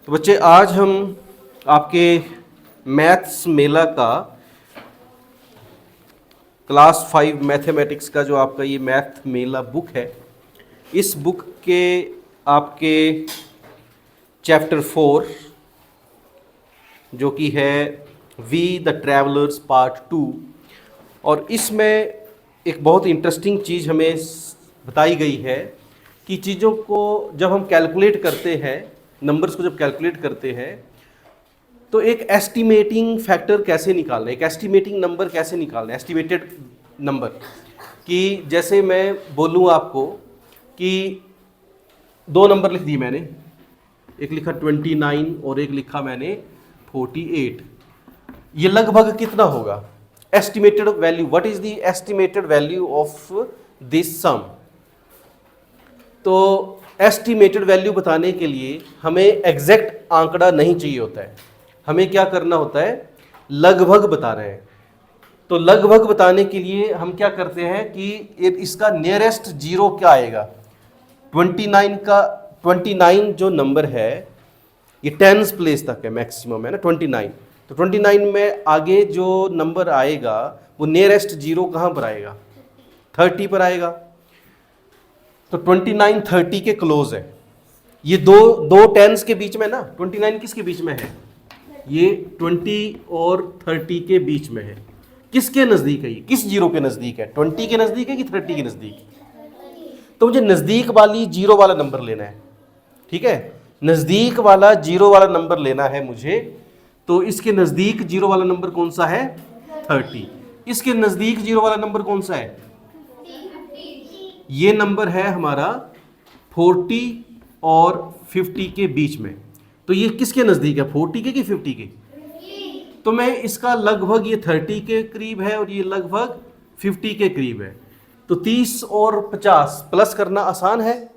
तो बच्चे आज हम आपके मैथ्स मेला का क्लास 5 मैथमेटिक्स का जो आपका ये मैथ मेला बुक है, इस बुक के आपके चैप्टर 4 जो कि है वी द ट्रैवलर्स पार्ट 2, और इसमें एक बहुत इंटरेस्टिंग चीज़ हमें बताई गई है कि चीज़ों को जब हम कैलकुलेट करते हैं, नंबर्स को जब कैलकुलेट करते हैं तो एक एस्टिमेटिंग फैक्टर कैसे निकालना है, एक एस्टिमेटिंग नंबर कैसे निकालना है, एस्टिमेटेड नंबर। कि जैसे मैं बोलूँ आपको कि दो नंबर लिख दिए मैंने, एक लिखा 29 और एक लिखा मैंने 48, ये लगभग कितना होगा? Estimated value, what is the estimated value of this sum. तो एस्टिमेटेड वैल्यू बताने के लिए हमें एग्जैक्ट आंकड़ा नहीं चाहिए होता है, हमें क्या करना होता है, लगभग बता रहे हैं। तो लगभग बताने के लिए हम क्या करते हैं कि इसका नियरेस्ट जीरो क्या आएगा, 29 जो नंबर है ये टेंस प्लेस तक है, मैक्सिमम है ना 29। तो 29 में आगे जो नंबर आएगा वो नियरेस्ट जीरो कहाँ पर आएगा, 30 पर आएगा। तो 29 30 के क्लोज है। ये दो टेंस के बीच में ना, 29 किसके बीच में है, ये 20 और 30 के बीच में है। किसके नज़दीक है ये, किस जीरो के नज़दीक है, 20 के नज़दीक है कि 30 के नज़दीक? तो मुझे नज़दीक वाली जीरो वाला नंबर लेना है, ठीक है, नज़दीक वाला जीरो वाला नंबर लेना है मुझे। तो इसके नज़दीक जीरो वाला नंबर कौन सा है, 30। इसके नज़दीक जीरो वाला नंबर कौन सा है, ये नंबर है हमारा 40 और 50 के बीच में। तो ये किसके नज़दीक है, 40 के कि 50 के? तो मैं इसका लगभग ये 30 के करीब है और ये लगभग 50 के करीब है। तो 30 और 50 प्लस करना आसान है।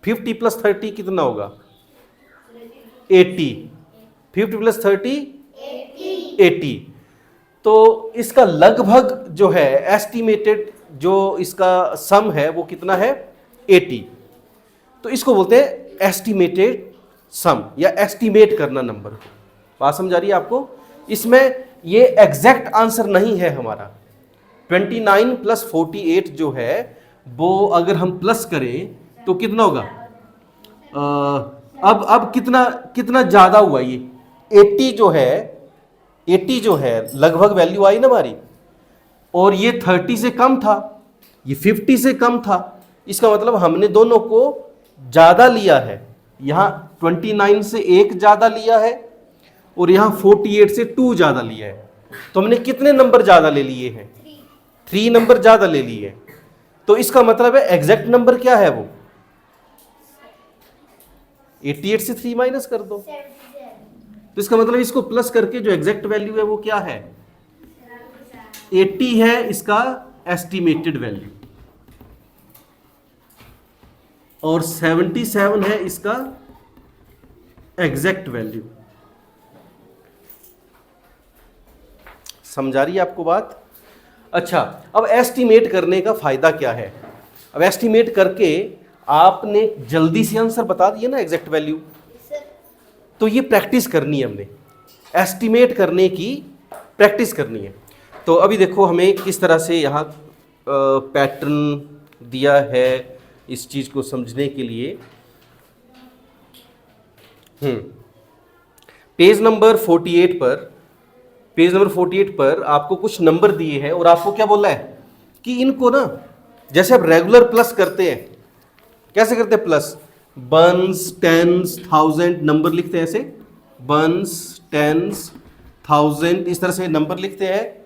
50 प्लस 30 कितना होगा, 80। 50 प्लस 30 80। तो इसका लगभग जो है एस्टिमेटेड जो इसका सम है वो कितना है, 80। तो इसको बोलते हैं एस्टिमेटेड सम या एस्टिमेट करना नंबर को। बात समझ आ रही है आपको? इसमें ये एग्जैक्ट आंसर नहीं है हमारा। 29 प्लस 48 जो है वो अगर हम प्लस करें तो कितना होगा, अब कितना ज्यादा हुआ, ये 80 जो है लगभग वैल्यू आई ना हमारी, और ये 30 से कम था, ये 50 से कम था। इसका मतलब हमने दोनों को ज्यादा लिया है। यहाँ 29 से एक ज्यादा लिया है और यहाँ 48 से 2 ज्यादा लिया है। तो हमने कितने नंबर ज्यादा ले लिए हैं, 3 नंबर ज्यादा ले लिए हैं। तो इसका मतलब है एग्जैक्ट नंबर क्या है, वो 88 से 3 माइनस कर दो। तो इसका मतलब इसको प्लस करके जो एग्जैक्ट वैल्यू है वो क्या है, 80 है इसका एस्टिमेटेड वैल्यू, और 77 है इसका एग्जैक्ट वैल्यू। समझा रही है आपको बात? अच्छा, अब एस्टिमेट करने का फायदा क्या है? अब एस्टिमेट करके आपने जल्दी से आंसर बता दिया ना, एग्जैक्ट वैल्यू। तो ये प्रैक्टिस करनी है, हमने एस्टिमेट करने की प्रैक्टिस करनी है। तो अभी देखो हमें किस तरह से यहाँ पैटर्न दिया है इस चीज़ को समझने के लिए। पेज नंबर 48 पर आपको कुछ नंबर दिए हैं और आपको क्या बोला है कि इनको ना, जैसे आप रेगुलर प्लस करते हैं, कैसे करते हैं प्लस, बंस, टेंस, थाउजेंड नंबर लिखते हैं ऐसे, बंस, टेंस, थाउजेंड, इस तरह से नंबर लिखते हैं,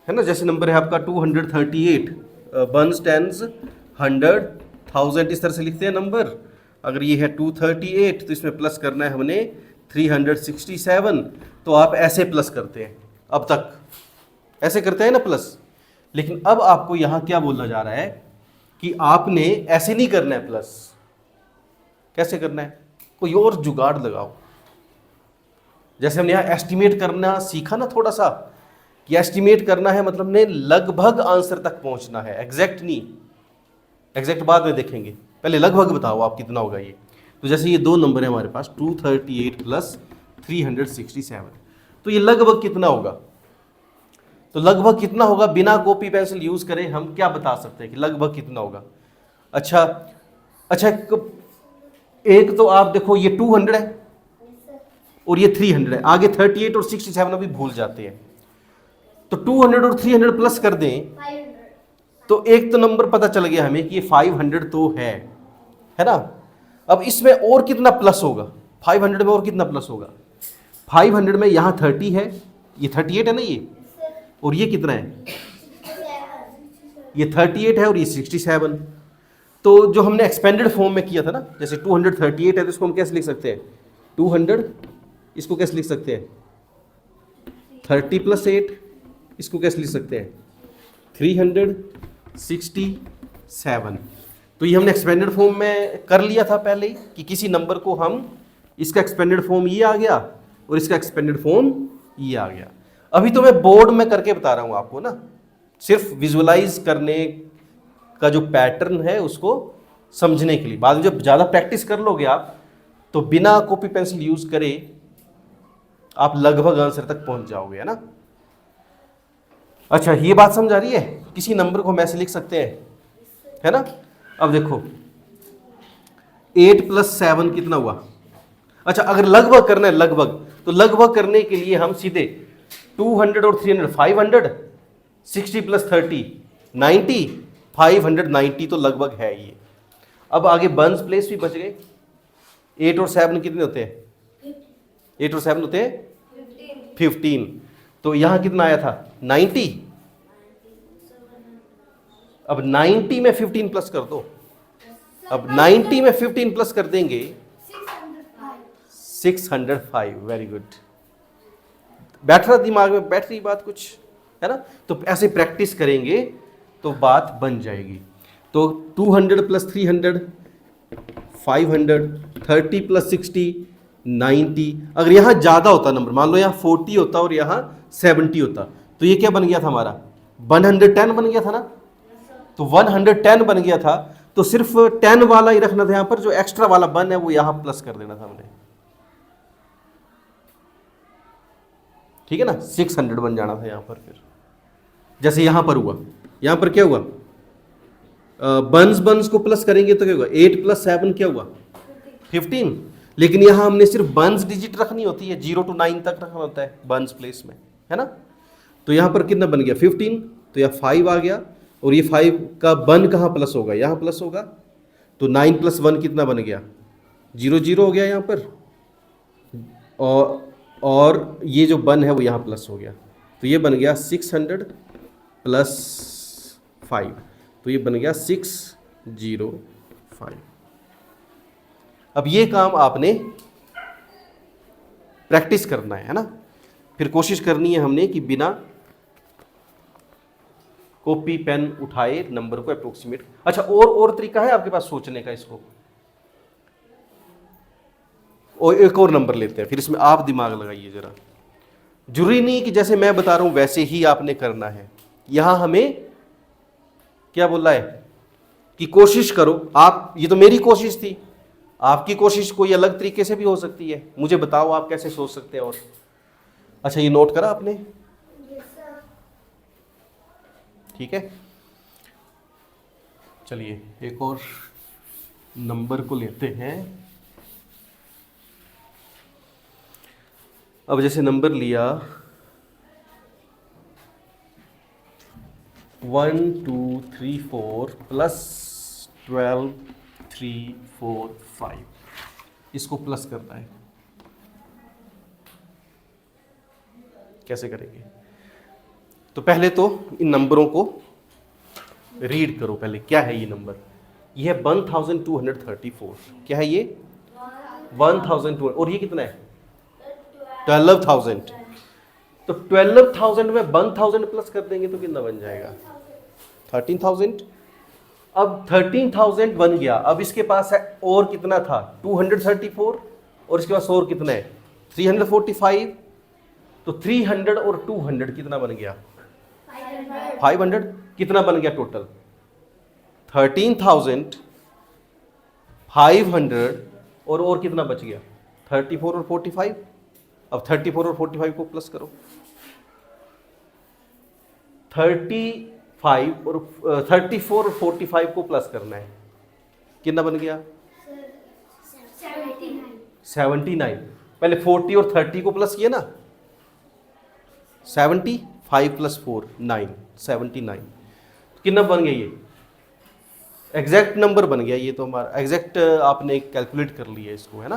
है ना। जैसे नंबर है आपका 238, बंस, टेंस, 100, 1000, इस तरह से लिखते हैं नंबर। अगर ये है 238 तो इसमें प्लस करना है हमने 367। तो आप ऐसे प्लस करते हैं, अब तक ऐसे करते हैं ना प्लस। लेकिन अब आपको यहाँ क्या बोला जा रहा है कि आपने ऐसे नहीं करना है प्लस। कैसे करना है, कोई और जुगाड़ लगाओ। जैसे हमने यहाँ एस्टिमेट करना सीखा ना थोड़ा सा, कि एस्टिमेट करना है मतलब ने लगभग आंसर तक पहुंचना है, एग्जैक्ट नहीं। एग्जैक्ट बाद में देखेंगे, पहले लगभग बताओ आप कितना होगा ये। तो जैसे ये दो नंबर है हमारे पास 238 प्लस 367, तो ये लगभग कितना होगा? तो लगभग कितना होगा बिना कॉपी पेंसिल यूज करे हम क्या बता सकते हैं कि लगभग कितना होगा? अच्छा अच्छा, एक तो आप देखो ये 200 है और ये 300 है, आगे 38 और 67 अभी भूल जाते हैं, तो 200 और 300 प्लस कर दें तो एक तो नंबर पता चल गया हमें कि ये 500 तो है ना। अब इसमें और कितना प्लस होगा? 500 में और कितना प्लस होगा? 500 में यहाँ 30 है, ये 38 है ना ये, और ये कितना है? ये 38 है और ये 67। तो जो हमने एक्सपेंडेड फॉर्म में किया था ना, जैसे 238 है तो इसको हम कैसे लिख सकते हैं? 200, इसको कैसे लिख सकते हैं? 30 प्लस 8, इसको कैसे लिख सकते हैं? 367। तो ये हमने एक्सपेंडेड फॉर्म में कर लिया था पहले ही कि किसी नंबर को हम, इसका एक्सपेंडेड फॉर्म ये आ गया और इसका एक्सपेंडेड फॉर्म ये आ गया। अभी तो मैं बोर्ड में करके बता रहा हूँ आपको ना, सिर्फ विजुअलाइज करने का जो पैटर्न है उसको समझने के लिए। बाद में जब ज़्यादा प्रैक्टिस कर लोगे आप तो बिना कॉपी पेंसिल यूज करे आप लगभग आंसर तक पहुंच जाओगे, है ना। अच्छा, ये बात समझ आ रही है? किसी नंबर को हम ऐसे लिख सकते हैं, है ना। अब देखो 8 प्लस 7 कितना हुआ? अच्छा, अगर लगभग करना है लगभग, तो लगभग करने के लिए हम सीधे 200 और 300 500, 60 प्लस 30 90, 590 तो लगभग है ये। अब आगे बंस प्लेस भी बच गए। 8 और 7 कितने होते हैं? 8 और 7 होते हैं 15। तो यहां कितना आया था? 90। अब 90 में 15 प्लस कर दो। अब 90 में 15 प्लस कर देंगे 605। वेरी गुड, बैठ रहा दिमाग में, बैठ रही बात कुछ, है ना। तो ऐसे प्रैक्टिस करेंगे तो बात बन जाएगी। तो 200 प्लस 300 500, 30 प्लस 60 90। अगर यहाँ ज़्यादा होता नंबर, मान लो यहाँ 40 होता और यहाँ 70 होता, तो ये क्या बन गया था हमारा? 110 बन गया था ना। तो 110 बन गया था, तो सिर्फ 10 वाला ही रखना था यहाँ पर, जो एक्स्ट्रा वाला 1 है वो यहाँ प्लस कर देना था हमने, ठीक है ना। 600 बन जाना था यहाँ पर। फिर जैसे यहाँ पर हुआ, यहाँ पर क्या हुआ? बंस को प्लस करेंगे तो क्या होगा? 8 प्लस 7 क्या हुआ? 15। लेकिन यहाँ हमने सिर्फ बंस डिजिट रखनी होती है, 0 to 9 तक रखना होता है बंस प्लेस में, है ना। तो यहाँ पर कितना बन गया? 15। तो यहाँ 5 आ गया, और ये 5 का 1 कहाँ प्लस होगा? यहाँ प्लस होगा। तो 9 प्लस 1 कितना बन गया? 0 0 हो गया यहाँ पर, और ये जो 1 है वो यहाँ प्लस हो गया। तो ये बन गया 600 प्लस 5, तो ये बन गया 605। अब ये काम आपने प्रैक्टिस करना है ना। फिर कोशिश करनी है हमने कि बिना कॉपी पेन उठाए नंबर को अप्रोक्सीमेट। अच्छा, और तरीका है आपके पास सोचने का इसको? और एक और नंबर लेते हैं, फिर इसमें आप दिमाग लगाइए जरा। जरूरी नहीं कि जैसे मैं बता रहा हूं वैसे ही आपने करना है। यहां हमें क्या बोला है कि कोशिश करो आप। ये तो मेरी कोशिश थी, आपकी कोशिश कोई अलग तरीके से भी हो सकती है। मुझे बताओ आप कैसे सोच सकते हैं। और अच्छा, ये नोट करा आपने? ठीक है, चलिए एक और नंबर को लेते हैं। अब जैसे नंबर लिया 1 2 3 4 प्लस 12 3 4 5, इसको प्लस करना है। कैसे करेंगे? तो पहले तो इन नंबरों को रीड करो। पहले क्या है ये नंबर? ये है 1234। क्या है ये? 1200। और ये कितना है? 12,000। तो 12,000 में 1,000 प्लस कर देंगे तो कितना बन जाएगा? 13,000। अब 13,000 बन गया। अब इसके पास है और कितना था? 234, और इसके पास और कितना है? 345। तो 300 और 200 कितना बन गया? 500। कितना बन गया टोटल? 13,500 और कितना बच गया 34 और 45। अब 34 और 45 को प्लस करो। 35 और 34 और 45 को प्लस करना है, कितना बन गया 79। पहले 40 और 30 को प्लस किया ना, 70, 5 + 4 9, 79। कितना बन गया, ये एग्जैक्ट नंबर बन गया। ये तो हमारा एग्जैक्ट आपने कैलकुलेट कर लिया इसको, है ना।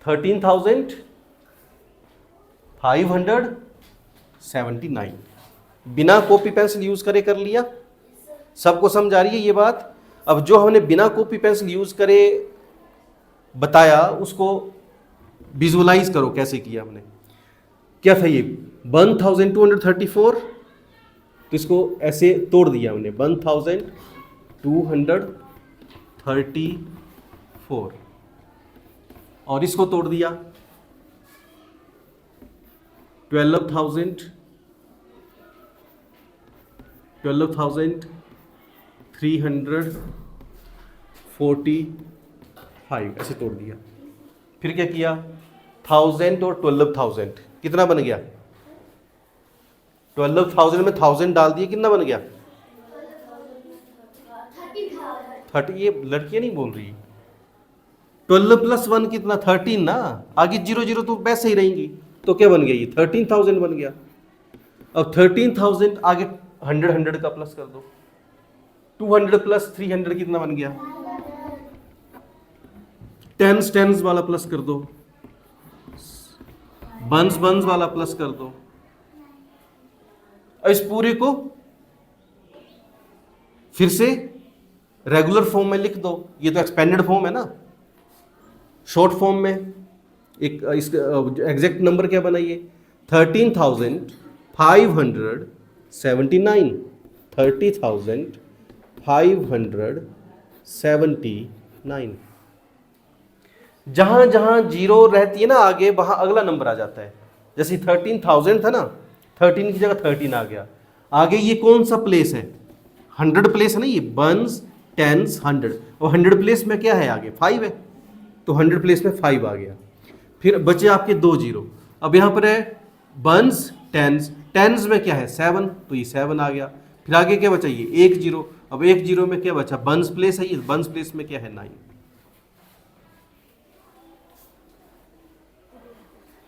13,579 बिना कॉपी पेंसिल यूज करे कर लिया। सबको समझ आ रही है ये बात। अब जो हमने बिना कॉपी पेंसिल यूज करे बताया उसको विजुअलाइज करो कैसे किया हमने। क्या था ये 1234, तो इसको ऐसे तोड़ दिया हमने 1234 और इसको तोड़ दिया 12,345 ऐसे तोड़ दिया। फिर क्या किया 1000 और 12,000 कितना बन गया 12,000 में 1000 डाल दिए, कितना बन गया 30। ये लड़कियां नहीं बोल रही। 12 + 1 कितना 13 ना, आगे 0 0 तो वैसे ही रहेंगी। तो क्या बन गया ये 13,000 बन गया। अब 13,000 आगे 100 100 का प्लस कर दो, 200 + 300 कितना बन गया 10s 10s वाला प्लस कर दो, बंस बंस वाला प्लस कर दो। इस पूरे को फिर से रेगुलर फॉर्म में लिख दो। ये तो एक्सपेंडेड फॉर्म है ना, शॉर्ट फॉर्म में एक इसका एग्जैक्ट नंबर क्या बनाइए 13,579 30,579। जहां जहां जीरो रहती है ना आगे, वहां अगला नंबर आ जाता है। जैसे 13,000 था ना, 13 की जगह 13 आ गया। आगे ये कौन सा प्लेस है 100 प्लेस है ना, ये बंस 10s 100 और 100 प्लेस में क्या है आगे 5 है, तो 100 प्लेस में 5 आ गया। फिर बचे आपके 2 जीरो। अब यहाँ पर है बंस 10s, 10s में क्या है 7, तो ये 7 आ गया। फिर आगे क्या बचा ये 1 जीरो। अब 1 जीरो में क्या बचा बंस प्लेस है, ये बंस प्लेस में क्या है 9।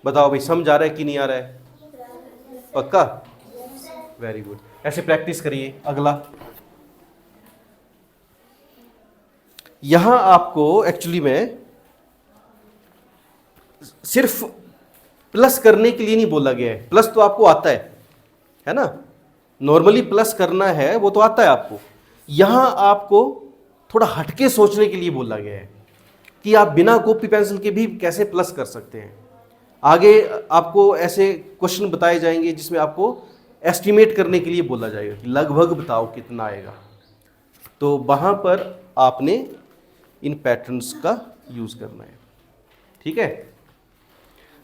बताओ भाई समझ आ रहा है कि नहीं आ रहा है, पक्का, वेरी गुड। ऐसे प्रैक्टिस करिए। अगला यहां आपको एक्चुअली में सिर्फ प्लस करने के लिए नहीं बोला गया है। प्लस तो आपको आता है ना, नॉर्मली प्लस करना है वो तो आता है आपको। यहां आपको थोड़ा हटके सोचने के लिए बोला गया है कि आप बिना कॉपी पेंसिल के भी कैसे प्लस कर सकते हैं। आगे आपको ऐसे क्वेश्चन बताए जाएंगे जिसमें आपको एस्टिमेट करने के लिए बोला जाएगा कि लगभग बताओ कितना आएगा। तो वहां पर आपने इन पैटर्न्स का यूज करना है, ठीक है।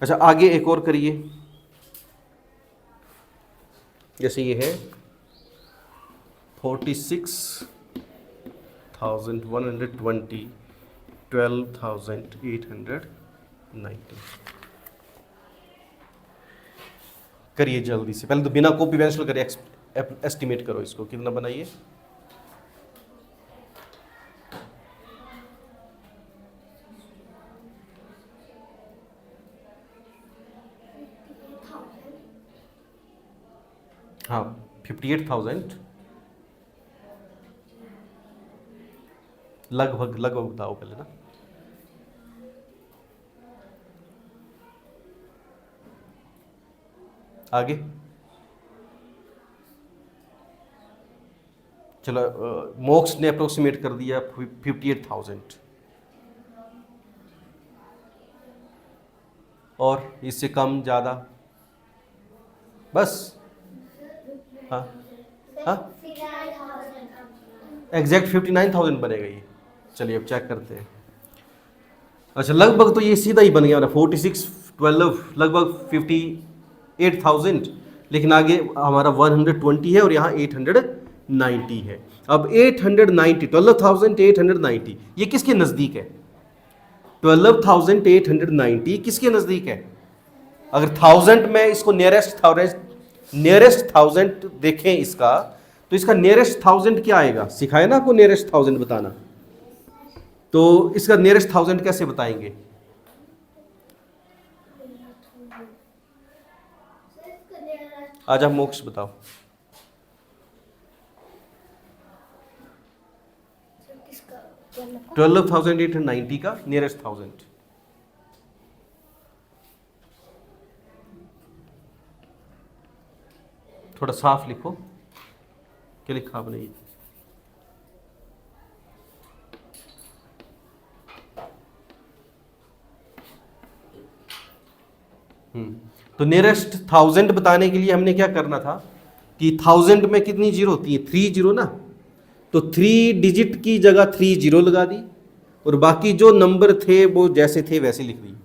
अच्छा आगे एक और करिए। जैसे ये है 46,120 12,890। करिए जल्दी से, पहले तो बिना कॉपी पेंसिल करिए, एस्टिमेट करो इसको कितना बनाइए। हाँ 58,000 लगभग बताओ पहले ना। आगे चलो मोक्स ने अप्रोक्सीमेट कर दिया 58,000 और इससे कम ज़्यादा बस। हाँ हाँ एग्जैक्ट 59,000 बनेगा ये। चलिए अब चेक करते हैं। अच्छा लगभग तो ये सीधा ही बन गया 46 12 लगभग 58,000, लेकिन आगे हमारा 120 है और यहाँ 890 है। अब 890 12,890 ये किसके नज़दीक है 12,890 किसके नजदीक है? अगर 1000 में इसको नियरेस्ट थाउजेंड देखें इसका, तो इसका नियरेस्ट 1000 क्या आएगा? सिखाया ना आपको नियरेस्ट 1000 बताना, तो इसका नियरेस्ट 1000 कैसे बताएंगे? आज आप मोक्ष बताओ। 12,890 का नियरेस्ट 1000। थोड़ा साफ लिखो, क्या लिखा आपने? ये तो नियरेस्ट 1000 बताने के लिए हमने क्या करना था कि 1000 में कितनी जीरो होती है? 3 जीरो ना, तो 3 डिजिट की जगह 3 जीरो लगा दी और बाकी जो नंबर थे वो जैसे थे वैसे लिख दी,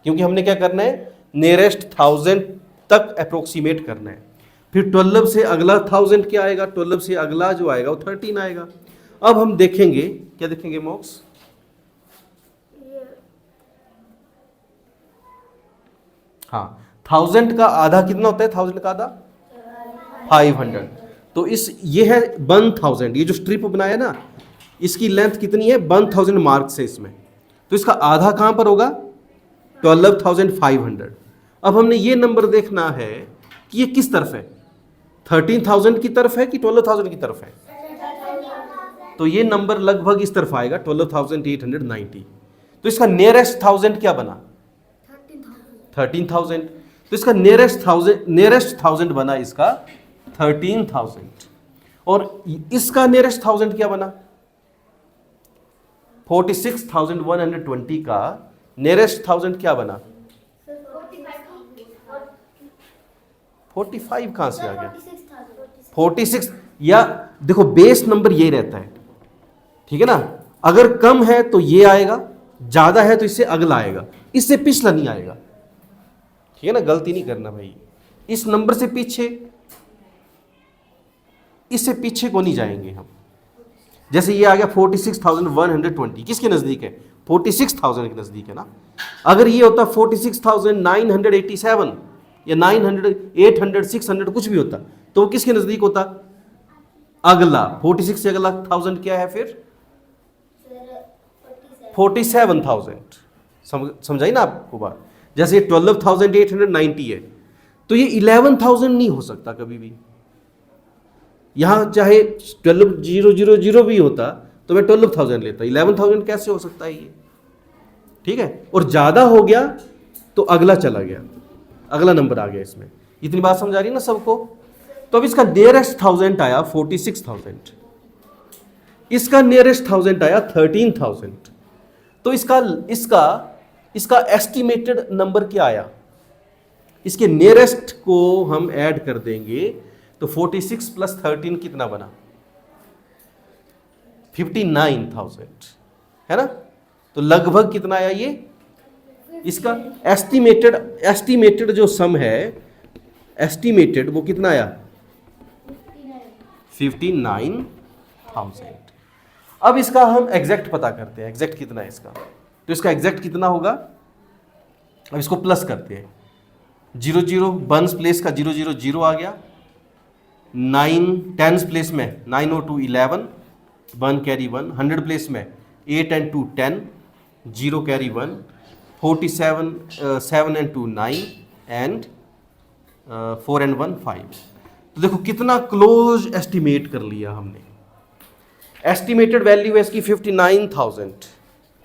क्योंकि हमने क्या करना है? नियरेस्ट 1000 तक अप्रोक्सीमेट करना है। फिर 12 से अगला 1000 क्या आएगा? 12 से अगला जो आएगा वो 13 आएगा। अब हम देखेंगे, क्या देखेंगे मोक्स? हाँ, 1000 का आधा कितना होता है? 1000 का आधा 500। तो ये है 1000, ये जो स्ट्रिप बनाया ना, इसकी लेंथ कितनी है? 1000 मार्क्स है इसमें, तो इसका आधा कहां पर होगा? 12,500। अब हमने ये नंबर देखना है कि ये किस तरफ है, 13,000 की तरफ है कि 12,000 की तरफ है? तो ये नंबर लगभग इस तरफ आएगा, 12,890। तो इसका नियरेस्ट 1000 क्या बना? 13,000। तो इसका नियरेस्ट 1000 बना इसका 13,000। और इसका नियरेस्ट 1000 क्या बना? 46,120 का नियरेस्ट 1000 क्या बना? 45 कहां से आ गया? 46। या देखो बेस नंबर ये रहता है, ठीक है ना? अगर कम है तो ये आएगा, ज्यादा है तो इससे अगला आएगा, इससे पिछला नहीं आएगा, ठीक है ना? गलती नहीं करना भाई, इस नंबर से पीछे, इससे पीछे को नहीं जाएंगे हम। जैसे ये आ गया 46,120, किसके नजदीक है? 46,000 के नजदीक है ना। अगर ये होता 46,987 या 900, 800, 600 कुछ भी होता, तो वो किसके नजदीक होता? अगला 46 से अगला 1000 क्या है फिर? 47,000। समझाई ना आपको बात? जैसे 12,890 है, तो ये 11,000 नहीं हो सकता कभी भी। यहां चाहे 12,000 भी होता तो मैं 12,000 लेता, 11,000 कैसे हो सकता है ये? ठीक है, और ज्यादा हो गया तो अगला चला गया, अगला नंबर आ गया इसमें। इतनी बात समझ आ रही है ना सबको? तो अब इसका नियरेस्ट 1000 आया 46,000, इसका नियरेस्ट 1000 आया 13,000। तो इसका एस्टिमेटेड नंबर क्या आया? इसके नियरेस्ट को हम ऐड कर देंगे तो 46 प्लस 13 कितना बना? 59,000, है ना? तो लगभग कितना आया ये? इसका एस्टिमेटेड जो सम है, एस्टिमेटेड वो कितना आया? 59,000। अब इसका हम एग्जैक्ट पता करते हैं, एग्जैक्ट कितना है इसका। तो इसका एग्जैक्ट कितना होगा? अब इसको प्लस करते हैं। 00 वंस प्लेस का 000 आ गया, 9 टेंस प्लेस में 9 और 2 11, 1 कैरी 1, 100 प्लेस में 8 and 2 10, 0 carry 1, 47 7 and 2 9 and 4 and 1 5। तो देखो कितना क्लोज एस्टिमेट कर लिया हमने। एस्टिमेटेड वैल्यू है इसकी 59,000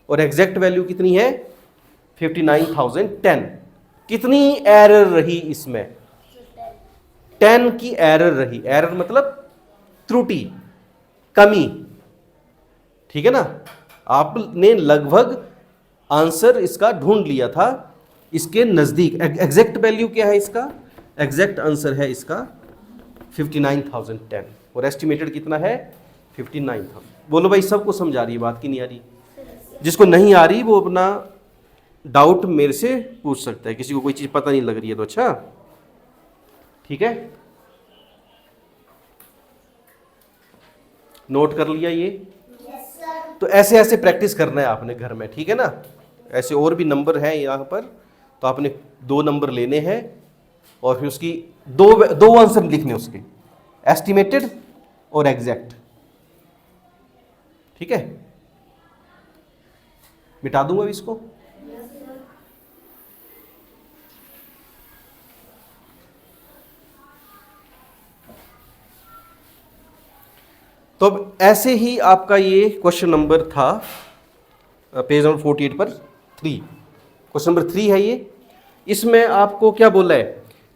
और एग्जैक्ट वैल्यू कितनी है? 59,010। कितनी एरर रही इसमें? 10 की एरर रही। एरर मतलब त्रुटि, कमी, ठीक है ना? आपने लगभग आंसर इसका ढूंढ लिया था इसके नजदीक। एग्जैक्ट वैल्यू क्या है इसका? एग्जैक्ट आंसर है इसका 59,010 और एस्टिमेटेड कितना है? 59,000। बोलो भाई, सबको समझा रही है बात की नहीं आ रही? जिसको नहीं आ रही वो अपना डाउट मेरे से पूछ सकता है। किसी को कोई चीज पता नहीं लग रही है तो अच्छा, ठीक है, नोट कर लिया ये? तो ऐसे ऐसे प्रैक्टिस करना है आपने घर में, ठीक है ना? ऐसे और भी नंबर हैं यहाँ पर, तो आपने 2 नंबर लेने हैं और फिर उसकी दो आंसर लिखने उसके, एस्टिमेटेड और एग्जैक्ट। ठीक है, मिटा दूंगा अभी इसको। तो अब ऐसे ही आपका ये क्वेश्चन नंबर था पेज नंबर 48 पर 3, क्वेश्चन नंबर 3 है ये। इसमें आपको क्या बोला है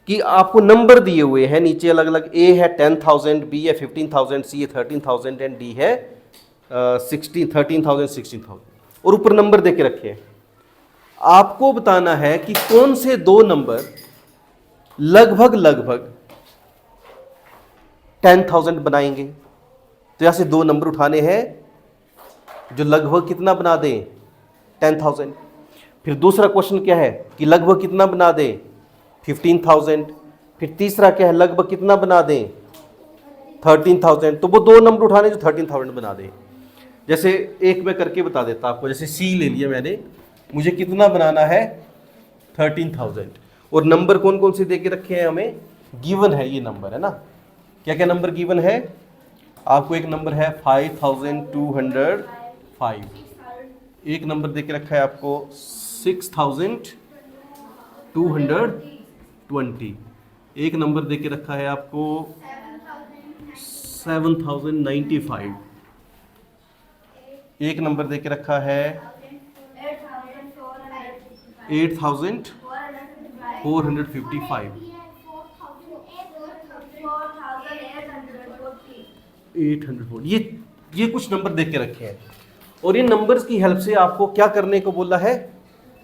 कि आपको नंबर दिए हुए हैं नीचे अलग अलग, ए है 10,000, बी है 15,000, सी है 13,000 एंड डी है 13,000 16,000, और ऊपर नंबर दे के रखे हैं। आपको बताना है कि कौन से 2 नंबर लगभग 10,000 बनाएंगे। तो यहां से 2 नंबर उठाने हैं जो लगभग कितना बना दें, 10,000। फिर दूसरा क्वेश्चन क्या है कि लगभग कितना बना दें, 15,000। फिर तीसरा क्या है, लगभग कितना बना दें, 13,000। तो वो 2 नंबर उठाने जो 13,000 बना दें। जैसे एक मैं करके बता देता आपको, जैसे सी ले लिया मैंने, मुझे कितना बनाना है, 13,000, और नंबर कौन कौन से दे के रखे हैं, हमें गिवन है ये नंबर, है ना। क्या क्या नंबर गिवन है आपको, एक नंबर है 5,205, एक नंबर दे के रखा है आपको 6,220, एक नंबर दे के रखा है आपको 7,095, एक नंबर दे के रखा है 8,455, 840। ये कुछ नंबर दे के रखे हैं, और इन नंबर्स की हेल्प से आपको क्या करने को बोला है,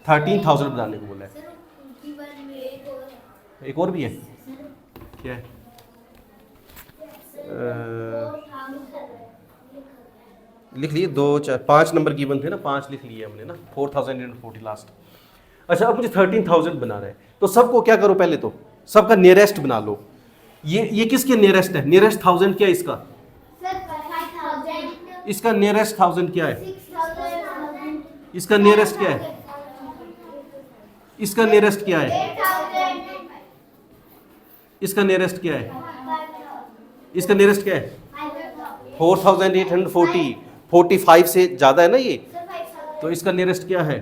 13,000 बनाने को बोला है। एक और भी है, क्या है, लिख लिए 2 4 5 नंबर गिवन थे ना, 5 लिख लिए हमने ना, 4,040 लास्ट। अच्छा, अब मुझे 13,000 बनाना है, तो सबको क्या करो, पहले तो सबका नियरेस्ट बना लो। ये किसके नियरेस्ट है, नियरेस्ट 1000 क्या है इसका, इसका नियरेस्ट 1000 क्या है, इसका नियरेस्ट क्या है, इसका नियरेस्ट क्या है, इसका नियरेस्ट क्या है, इसका नियरेस्ट क्या है, 4,840, 45 से ज्यादा है ना ये, तो इसका नियरेस्ट क्या है,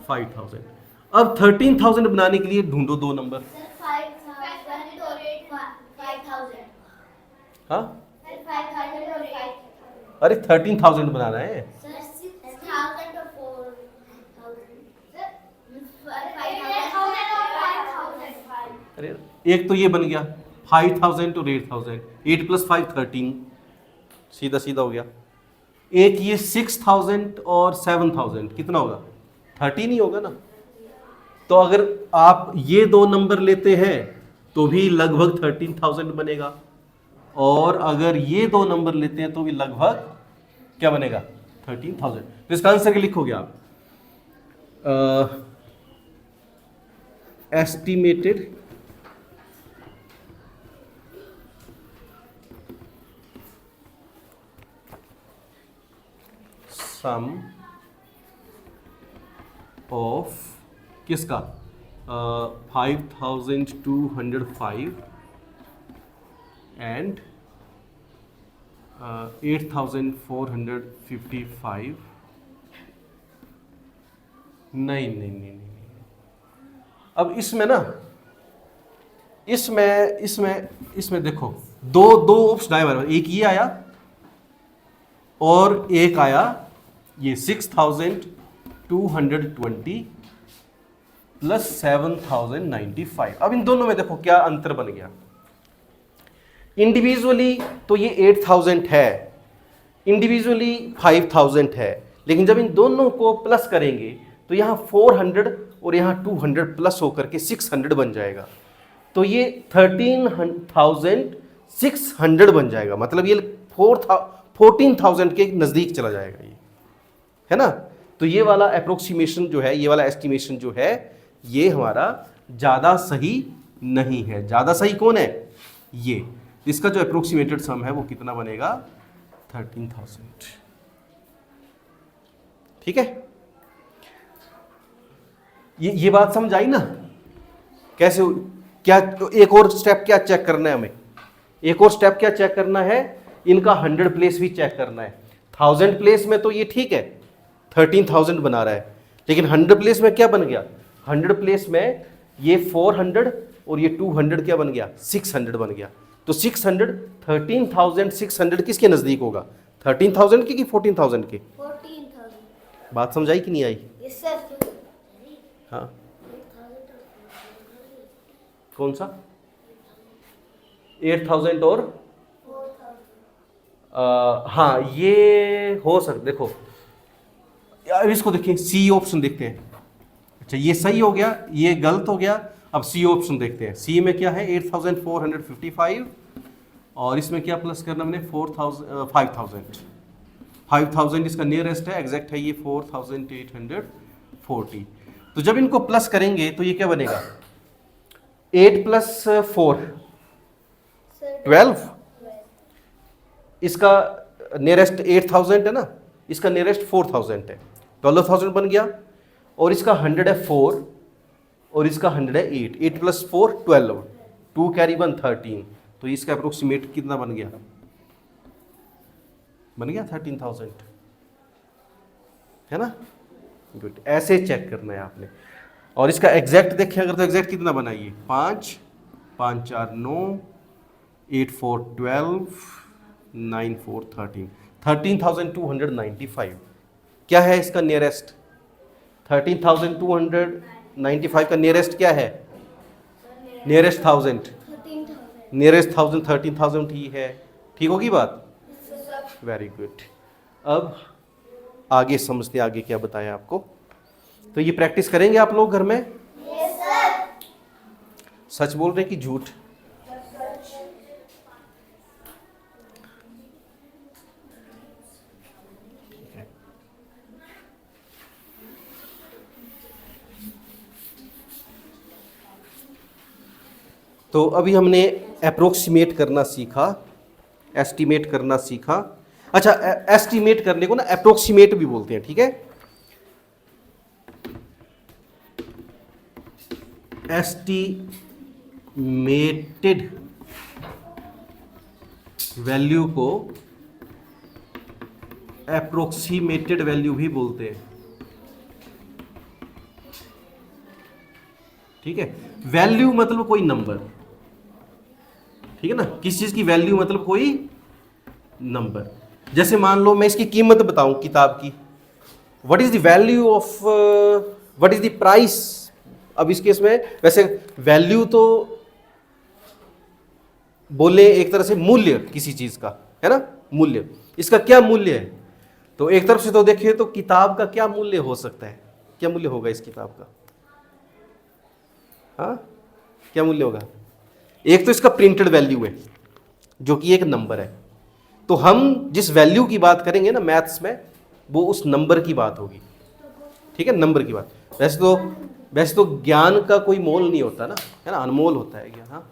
5,000। अब 13,000 बनाने के लिए ढूंढो 2 नंबर। हाँ, अरे 13,000 बनाना है, अरे एक तो ये बन गया 5,000 और 8,000, 8 + 5 13, सीधा सीधा हो गया। एक ये 6,000 और 7,000 कितना होगा, 13 ही होगा ना। तो अगर आप ये 2 नंबर लेते हैं तो भी लगभग 13,000 बनेगा, और अगर ये 2 नंबर लेते हैं तो भी लगभग क्या बनेगा, 13,000। तो इसका आंसर क्या लिखोगे आप, एस्टिमेटेड सम ऑफ किसका, 5,205 एंड 8,455। नहीं, अब इसमें ना, इसमें देखो दो ऑप्शन आए हमारे पास, एक ये आया और एक आया ये 6,220 प्लस 7,095। अब इन दोनों में देखो क्या अंतर बन गया। इंडिविजुअली तो ये 8,000 है, इंडिविजुअली 5,000 है, लेकिन जब इन दोनों को प्लस करेंगे तो यहाँ 400 और यहाँ 200 प्लस होकर के 600 बन जाएगा। तो ये 13,600 बन जाएगा, मतलब ये 14,000 के नज़दीक चला जाएगा ये, है ना। तो ये वाला अप्रोक्सीमेशन जो है, ये वाला एस्टिमेशन जो है, ये हमारा ज़्यादा सही नहीं है। ज़्यादा सही कौन है, ये, इसका जो अप्रोक्सीमेटेड सम है वो कितना बनेगा, 13,000। ठीक है। ये बात समझ आई ना? कैसे, क्या एक और स्टेप क्या चेक करना है हमें? एक और स्टेप क्या चेक करना है? इनका 100 प्लेस भी चेक करना है। 1000 प्लेस में तो ये ठीक है, 13,000 बना रहा है, लेकिन 100 प्लेस में क्या बन गया? 100 प्लेस में ये 400 और ये 200 क्या बन गया? 600 बन गया। तो 600, 13,600 किसके नजदीक होगा? 13,000 के कि 14,000 के? 14,000। बात समझ आई कि नहीं आई? Yes sir. हाँ, कौन सा? 8,000 और 4,000। हाँ, ये हो सकता। देखो यार, इसको देखिए, सी ऑप्शन देखते हैं। अच्छा, ये सही हो गया, ये गलत हो गया। अब सी ऑप्शन देखते हैं। सी में क्या है? 8,455 और इसमें क्या प्लस करना मैंने? 5,000। 5,000 इसका नियरेस्ट है, एग्जैक्ट है ये 4,840। तो जब इनको प्लस करेंगे तो ये क्या बनेगा? 8 + 4 12। इसका नियरेस्ट 8,000 है ना, इसका नियरेस्ट 4,000 है, 12,000 बन गया। और इसका 100 है 4 और इसका 100 है 8। 8 + 4 12, 2 कैरी 1 13। तो इसका अप्रोक्सीमेट कितना बन गया? बन गया 13,000, है ना? गुड, ऐसे चेक करना है आपने। और इसका एग्जैक्ट देखें अगर, तो एग्जैक्ट कितना बनाइए? 5 5 4 9, 8 4 12, 9 4 13, 13,295 क्या है इसका नियरेस्ट? 13,295 का नियरेस्ट क्या है? नियरेस्ट 1000, 13,000। नियरेस्ट 1000 13,000 ही है। ठीक होगी बात? Very good. अब आगे समझते हैं, आगे क्या बताया आपको। तो ये प्रैक्टिस करेंगे आप लोग घर में? Yes sir. सच बोल रहे कि झूठ? तो अभी हमने अप्रोक्सीमेट करना सीखा, एस्टिमेट करना सीखा। अच्छा, एस्टिमेट करने को ना अप्रोक्सीमेट भी बोलते हैं, ठीक है? एस्टिमेटेड वैल्यू को अप्रोक्सीमेटेड वैल्यू भी बोलते हैं, ठीक है? वैल्यू मतलब कोई नंबर, ठीक है ना? किस चीज की वैल्यू मतलब कोई नंबर। जैसे मान लो मैं इसकी कीमत बताऊं किताब की, what is the value of, what is the price. अब इस केस में वैसे वैल्यू तो बोले एक तरह से मूल्य किसी चीज का, है ना? मूल्य, इसका क्या मूल्य है? तो एक तरफ से तो देखिए तो किताब का क्या मूल्य हो सकता है? क्या मूल्य होगा इस किताब का? हाँ, क्या मूल्य होगा? एक तो इसका प्रिंटेड वैल्यू है जो कि एक नंबर है। तो हम जिस वैल्यू की बात करेंगे ना मैथ्स में, वो उस नंबर की बात होगी, ठीक है? नंबर की बात। वैसे तो ज्ञान का कोई मोल नहीं होता ना, है ना? अनमोल होता है ज्ञान। हाँ,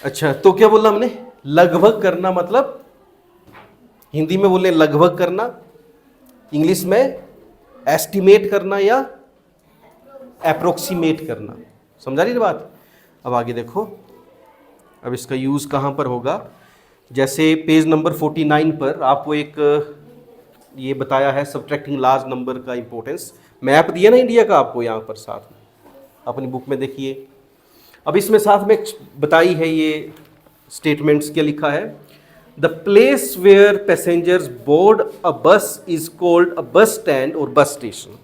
अच्छा, तो क्या बोला हमने? लगभग करना, मतलब हिंदी में बोले लगभग करना, इंग्लिश में एस्टिमेट करना या अप्रोक्सीमेट करना। समझा रही बात? अब आगे देखो, अब इसका यूज़ कहाँ पर होगा। जैसे पेज नंबर 49 पर आपको एक ये बताया है सब्ट्रैक्टिंग लार्ज नंबर का इंपॉर्टेंस। मैप दिया ना इंडिया का आपको यहाँ पर साथ में, अपनी बुक में देखिए। अब इसमें साथ में बताई है ये स्टेटमेंट्स, क्या लिखा है? The place where passengers board a bus is called a bus stand और बस स्टेशन।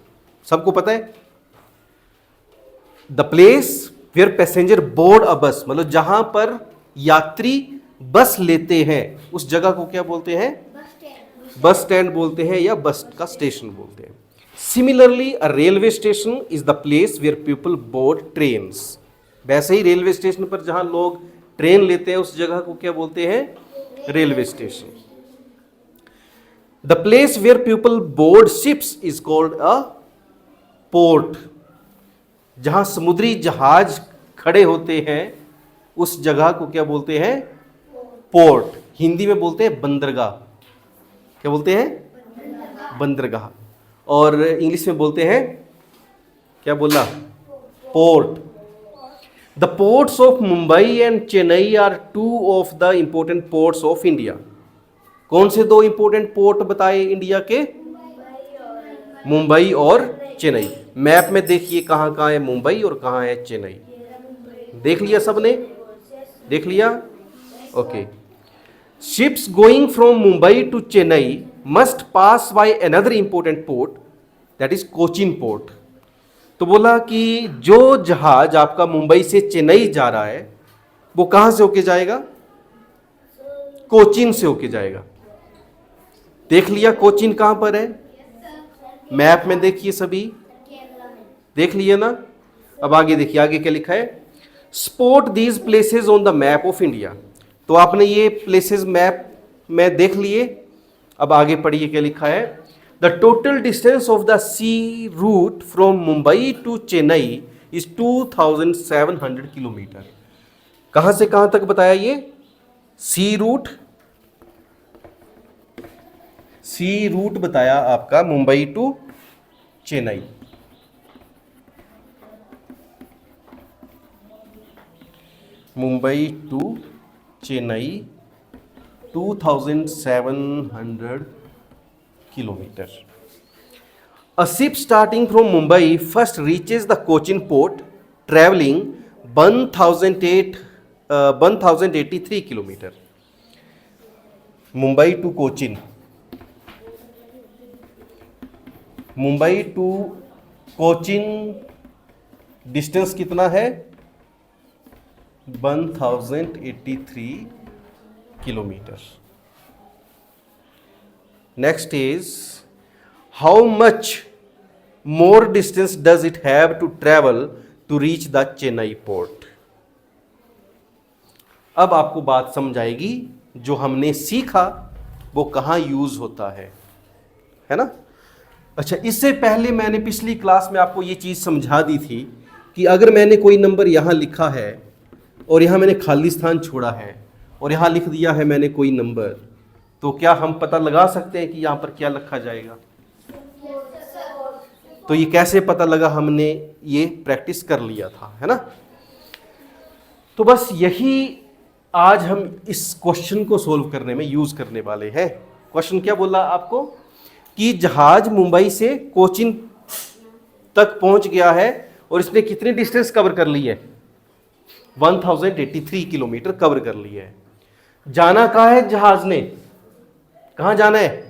सबको पता है? The place where passenger board a bus, मतलब जहां पर यात्री बस लेते हैं उस जगह को क्या बोलते हैं? बस स्टैंड बोलते हैं या बस का स्टेशन बोलते हैं। Similarly a railway station is the place where people board trains. वैसे ही रेलवे स्टेशन पर जहां लोग ट्रेन लेते हैं उस जगह को क्या बोलते हैं? Railway station. The place where people board ships is called a port. जहां समुद्री जहाज खड़े होते हैं उस जगह को क्या बोलते हैं? पोर्ट। हिंदी में बोलते हैं बंदरगाह। क्या बोलते हैं? बंदरगाह, और इंग्लिश में बोलते हैं, क्या बोला, port. The ports of Mumbai and Chennai are two of the important ports of India. कौन से दो इंपॉर्टेंट पोर्ट बताए इंडिया के? मुंबई और चेन्नई। मैप में देखिए कहाँ कहाँ है मुंबई और कहाँ है चेन्नई। देख लिया सबने? देख लिया? Okay. Ships going from Mumbai to Chennai must pass by another important port, that is Cochin port. तो बोला कि जो जहाज आपका मुंबई से चेन्नई जा रहा है वो कहाँ से होके जाएगा? कोचीन से होके जाएगा। देख लिया कोचीन कहाँ पर है? मैप में देखिए सभी, देख लिए ना? अब आगे देखिए, आगे क्या लिखा है? Spot these places on the map of India. तो आपने ये प्लेसेस मैप में देख लिए। अब आगे पढ़िए क्या लिखा है? The total distance of the sea route from Mumbai to Chennai is 2700 kilometer. कहां से कहां तक बताया ये? सी रूट बताया आपका Mumbai to Chennai. Mumbai to Chennai 2700 kilometer. A ship starting from Mumbai first reaches the Cochin port traveling 1083 kilometer. Mumbai to Cochin, Mumbai to Cochin distance कितना है? 1083 kilometer. Next is, how much more distance does it have to travel to reach the Chennai port? अब आपको बात समझ आएगी, जो हमने सीखा वो कहाँ यूज होता है ना? अच्छा, इससे पहले मैंने पिछली क्लास में आपको ये चीज़ समझा दी थी कि अगर मैंने कोई नंबर यहाँ लिखा है और यहाँ मैंने खाली स्थान छोड़ा है और यहाँ लिख दिया है मैंने कोई नंबर, तो क्या हम पता लगा सकते हैं कि यहाँ पर क्या लिखा जाएगा? तो ये कैसे पता लगा? हमने ये प्रैक्टिस कर लिया था, है ना? तो बस यही आज हम इस क्वेश्चन को सोल्व करने में यूज करने वाले हैं। क्वेश्चन क्या बोला आपको? कि जहाज मुंबई से कोचीन तक पहुंच गया है और इसने कितनी डिस्टेंस कवर कर ली है? 1083 किलोमीटर कवर कर लिया है। जाना कहाँ है जहाज ने? कहाँ जाना है?